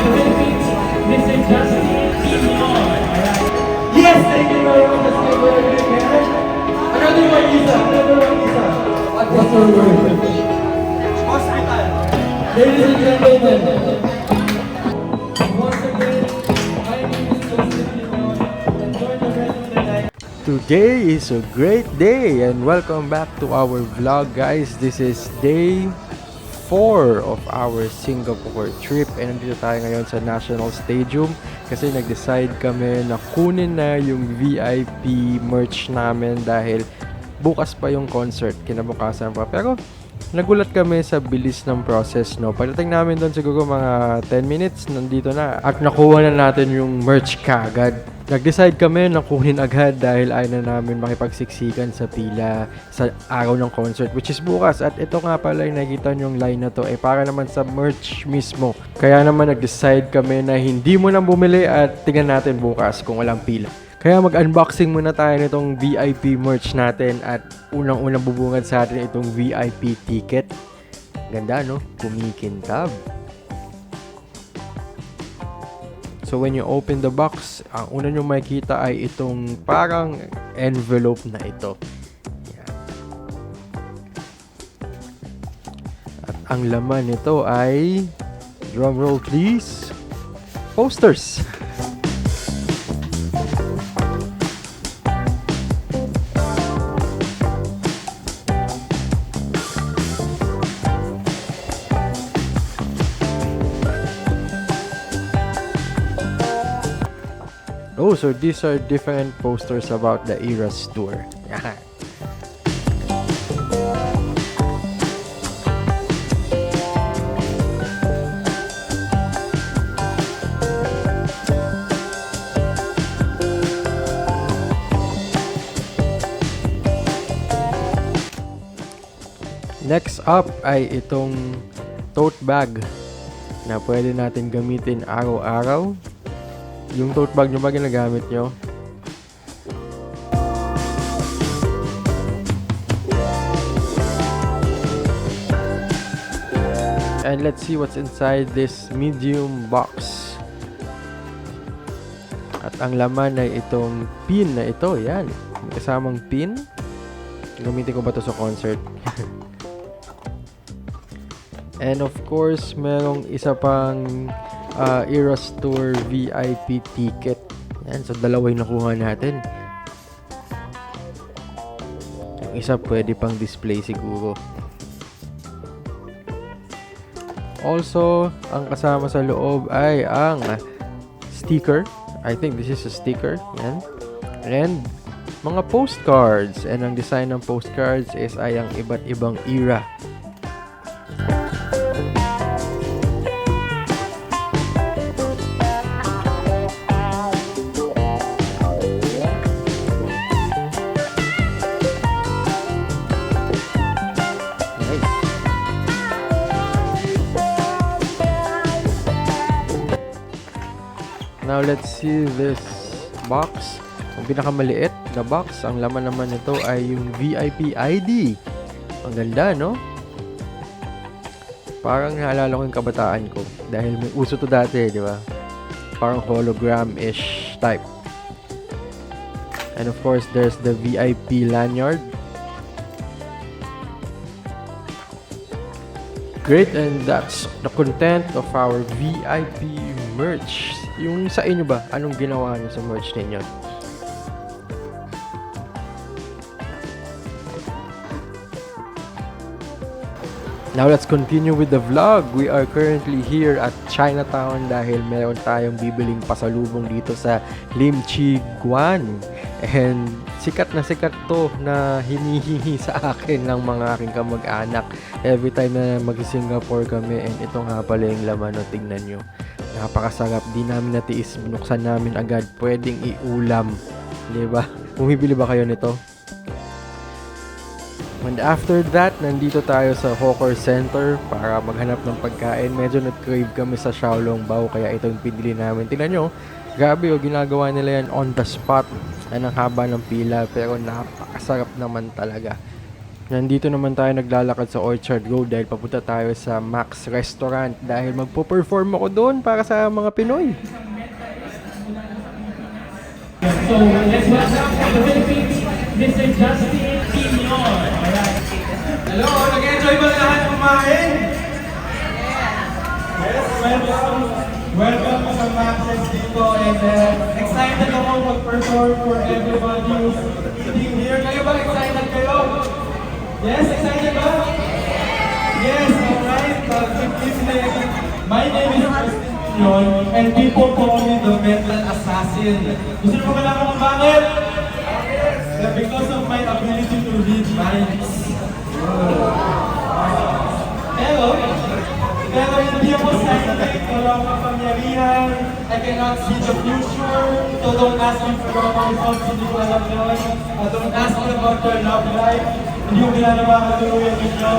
Philippines, Mr. Justin Pinoy. Yes, thank you very much. Let's give it a big hand. Another one, Lisa. Another one, Lisa. What's your word? Hospital. Ladies and gentlemen, once again, my name is Justin Pinoy. Enjoy the rest of the night. Today is a great day and welcome back to our vlog, guys. This is day 4 of our Singapore trip and nandito tayo ngayon sa National Stadium kasi nag-decide kami na kunin na yung VIP merch namin dahil bukas pa yung concert, kinabukasan pa. Pero nagulat kami sa bilis ng process, no? Pagdating namin doon siguro mga 10 minutes, nandito na at nakuha na natin yung merch kaagad. Nag-decide kami na kunin agad dahil ayaw na namin makipagsiksikan sa pila sa araw ng concert, which is bukas. At ito nga pala yung nakikita nyong line na to para naman sa merch mismo. Kaya naman nag-decide kami na hindi mo nang bumili at tingnan natin bukas kung walang pila. Kaya mag-unboxing muna tayo nitong VIP merch natin at unang-unang bubungad sa atin itong VIP ticket. Ganda, no? Kumikintab. So when you open the box, ang una nyo makikita ay itong parang envelope na ito. Yan. At ang laman nito ay, drumroll please, posters. Oh, so these are different posters about the Eras tour. Yan. Next up ay itong tote bag na pwede natin gamitin araw-araw. Yung tote bag nyo ba ginagamit nyo? And let's see what's inside this medium box. At ang laman ay itong pin na ito. Yan. May kasamang pin. Gamitin ko ba ito sa concert? And of course, merong isa pang Eras Tour VIP ticket. Yan, so dalawa yung nakuha natin. Yung isa pwede pang display siguro. Also, ang kasama sa loob ay ang sticker. I think this is a sticker. Yan. And mga postcards. And ang design ng postcards is ay ang iba't ibang era. Now let's see this box. Ang pinakamaliit na box, ang laman naman nito ay yung VIP ID. Ang ganda, no? Parang naalala ko yung kabataan ko dahil may uso to dati, di ba? Parang hologram-ish type. And of course, there's the VIP lanyard. Great, and that's the content of our VIP merch. Yung sa inyo ba, anong ginawa niyo sa merch ninyo? Now let's continue with the vlog. We are currently here at Chinatown dahil meron tayong bibiling pasalubong dito sa Lim Chi Guan. And sikat to na hinihihi sa akin ng mga aking kamag-anak every time na mag-Singapore kami. And ito nga pala yung laman, no, tingnan nyo. Napakasarap, di namin natiis, binuksan namin agad, pwedeng iulam, diba? Bumibili ba kayo nito? And after that, nandito tayo sa Hawker Center para maghanap ng pagkain. Medyo nag-crave kami sa Xiaolong Bao, kaya ito yung pinili namin. Tingnan nyo, grabe, ginagawa nila yan on the spot. Ang haba ng pila, pero napakasarap naman talaga. Nandito naman tayo naglalakad sa Orchard Road dahil papunta tayo sa Max Restaurant dahil magpo-perform ako doon para sa mga Pinoy. So, let's welcome from the Philippines, Mr. Justin Pinion. Alright. Hello, nag-enjoy ba lahat kumain? Yes, welcome. Welcome sa Max's dito and excited ako mag-perform for everybody who's eating here. Kayo ba excited kayo? Yes, excited ba? Yes, alright. Keep listening. My name is Justin Pinion and people call me the mental assassin. Gusto niyo ba malaman kung bakit? Because of my ability to read minds. Pero hindi ako psychic, wala akong kapangyarihan, I cannot see the future, so don't ask me for mga results, hindi ko alam yun. Don't ask me about your love life, hindi ko ginagawa katuluyan ninyo.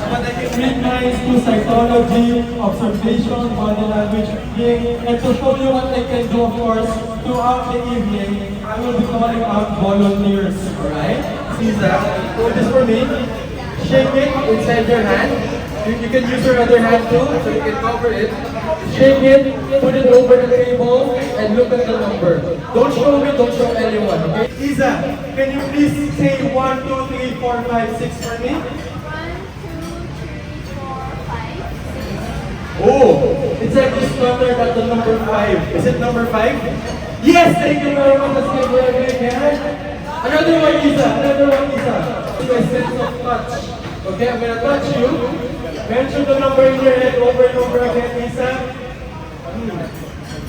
But I can read minds through psychology, observation, body language, reading, and to show you what I can do, of course, throughout the evening, I will be calling out volunteers, alright? Caesar, hold this for me. Shake it inside your hand. You can use your other hand too, so you can cover it. Shake it, put it over the table, and look at the number. Don't show me, don't show anyone, okay? Isa, can you please say 1, 2, 3, 4, 5, 6 for me? 1, 2, 3, 4, 5, 6. Oh, it's like you stuttered at the number 5. Is it number 5? Yes, thank you very much. Let's give her a big hand. Another one, Isa. Another one, Isa. My sense of touch. Okay, I'm gonna touch you. Mention the number in your head over and over again, Isa.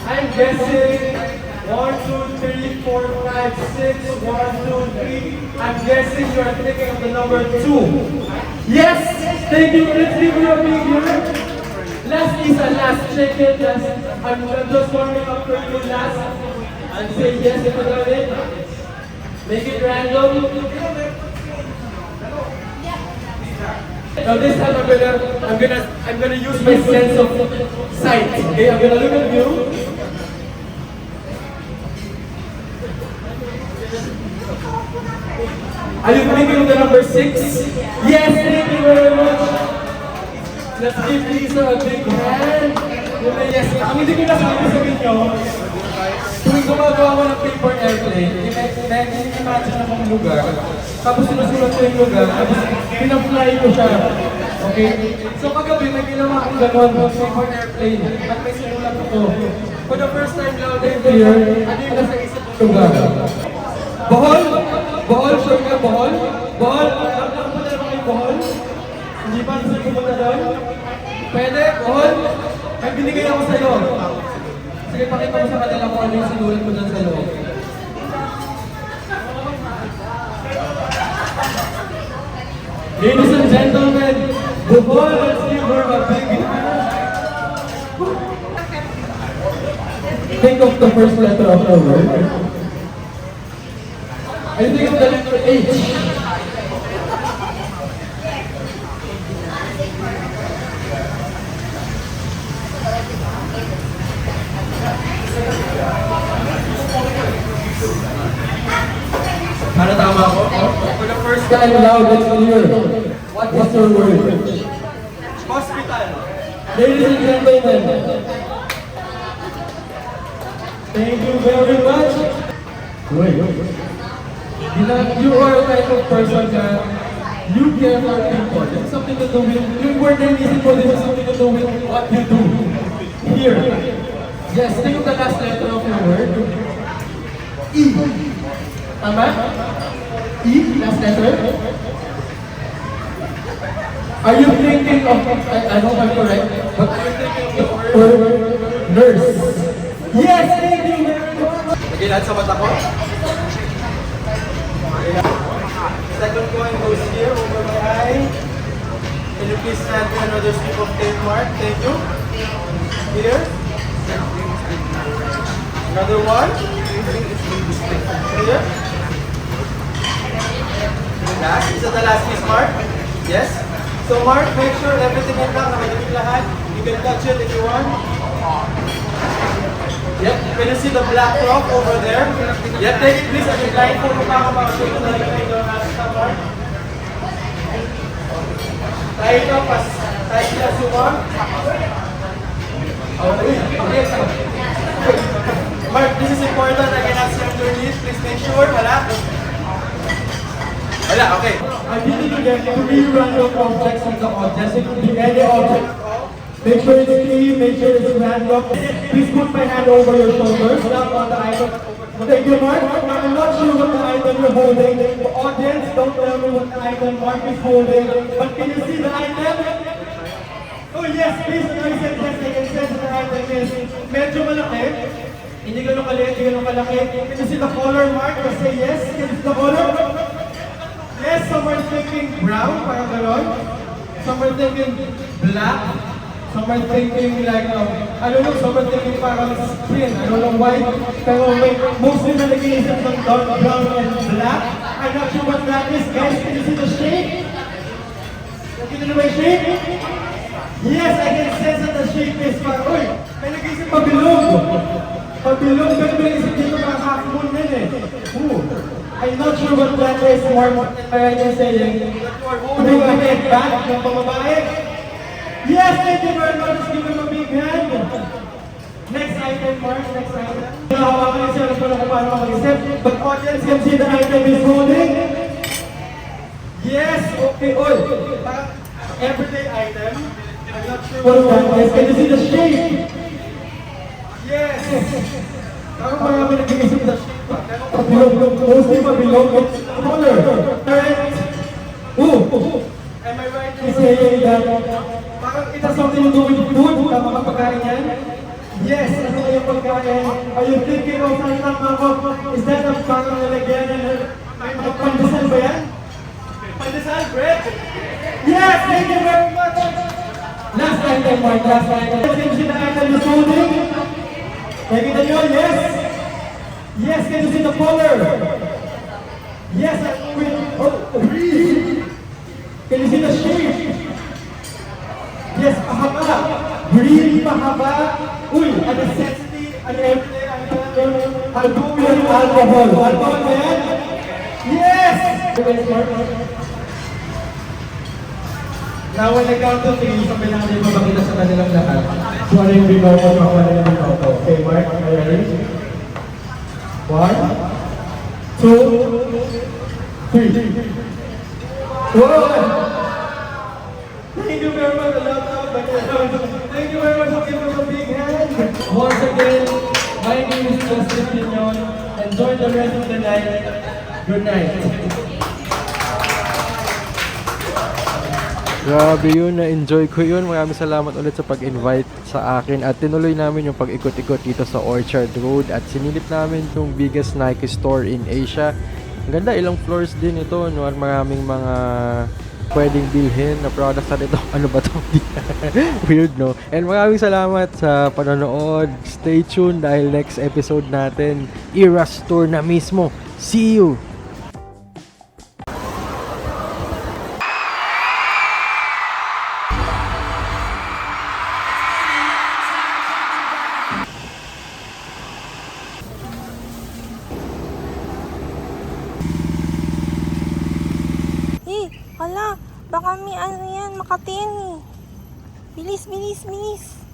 I'm guessing 1, 2, 3, 4, 5, 6. 1, 2, 3. I'm guessing you are thinking of the number 2. Yes! Thank you. Let's give her a big hand. Last, Isa, last. Shake it, last. I'm just warming up for you last. And say yes if you got it. Make it random. Now this time I'm gonna use my sense of sight. Okay, I'm gonna look at you. Are you thinking of the number 6? Yes, thank you very much. Let's give Lisa a big hand. Yes, ang hindi ko nasabi sa inyo, tuwing gumagawa ko ng paper airplane, imagine akong lugar, tapos sinusulat ko yung lugar, tapos pinafly ko siya. Okay? So kagabi, may ginawa akong gano'n, paper airplane, at may sinulat ko. For the first time now, here, ano yung nasa isip ng lugar? Bohol? Bohol? Sure ka, Bohol? Bohol? Alam po na naman kayo Bohol? Hindi ba gusto pumunta doon? Pwede? Bohol? May binigay ako sa'yo. Sige, pakita mo sa kanila kung ano yung sinulat mo dyan sa loob. Ladies and gentlemen, Bohol, let's give her a big hand. Think of the first letter of the word. I think of the letter H. Ano tama ako? For the first time, loud and clear. What's your word? Hospital. Ladies and gentlemen, thank you very much. Wait. You are a type of person that you care for people. It's something to do with, yung word na inisip ko, this is something to do with what you do. Here. Yes, think of the last letter of your word. E. Tama? E, last letter. Are you thinking of, I hope I'm correct, but are you thinking of the word nurse? Yes, thank you very much. Okay, lahat sa mata ko. Second coin goes here over my eye. Can you please stand for another strip of tape mark? Thank you. Here. Another one. Here. Last. Is that the last piece, Mark? Yes? So Mark, make sure everything is done. Nakadamit lahat. You can touch it if you want. Yep. Can you see the black rock over there? Yep, take it please. As you blindfold mo pa ako makashow ko na lang kayo. Light up as tight as you want. Okay. Mark, this is important. I cannot see underneath. Please make sure. Wala. Wala, okay. I need to get 3 random objects from the audience. It could be any object. Make sure it's clean, make sure it's random. Please put my hand over your shoulders, not on the item. Thank you, Mark. I'm not sure what the item you're holding. The audience, don't tell me what the item Mark is holding. But can you see the item? Oh yes, please. I said yes, I can sense the item is medyo malaki. Hindi ganun kaliit, hindi ganun kalaki. Can you see the color, Mark? Just say yes. Can you see the color? Yes, some are thinking brown, parang gano'n. Some are thinking black. Some are thinking like, I don't know, some are thinking parang screen, I don't know why. Pero mostly na nag-iisip ng dark brown and black. I'm not sure what that is, guys. Can you see the shape? Can you see my shape? Yes, I can sense that the shape is parang, uy, may nag-iisip pabilog. Pabilog, pero may nag-iisip dito parang half moon din eh. Ooh. I'm not sure what that is, Mark. Kaya niya saying, holding a head back ng pamabae. Yes, thank you very much. Let's give him a big hand. Next item, Mark. Next item. Nahawakan niya siya. Alam ko na kung paano mag-isip. But audience can see the item is holding. Yes, okay. Oy, parang everyday item. I'm not sure what that is. Can you see the shape? Yes. Parang marami nag-iisip na shape. Mostly pabilog. Color. Correct. Ooh. Am I right in saying that parang it has something to do with food? Tama ka pagkain yan? Yes, ano yung pagkain? Are you thinking of saan tama ko? Is that a parang nalagyan yan? Pandesal ba yan? Pandesal bread? Yes, thank you very much! Last item, Mark, last item. Can you see the item is holding? Nakikita nyo? Yes? Yes, can you see the color? Yes, I'm with... Oh, breathe! Can you see the shape? Yes, pahaba. Really pahaba. Uy, a necessity, an everyday, alcohol, alcohol. Alcohol ba yan? Yes! Now, when I count to 3, sabi natin mapakita sa kanilang lahat. So, ano yung binoto, ano yung binoto. Okay, Mark, are you ready? 1, 2, 3. Wow! Thank you very much. Thank you very much for giving us a big hand. Once again, my name is Justin Pinion. Enjoy the rest of the night. Good night. Grabe yun, na-enjoy ko yun. Maraming salamat ulit sa pag-invite sa akin. At tinuloy namin yung pag-ikot-ikot dito sa Orchard Road. At sinilip namin yung biggest Nike store in Asia. Ang ganda, ilang floors din ito, no? At maraming mga pwedeng bilhin na products na ito. Ano ba ito? Weird, no? And maraming salamat sa panonood. Stay tuned dahil next episode natin, Eras Tour na mismo. See you! Hala, baka may ano yan, Makati yan eh. Bilis, bilis, bilis.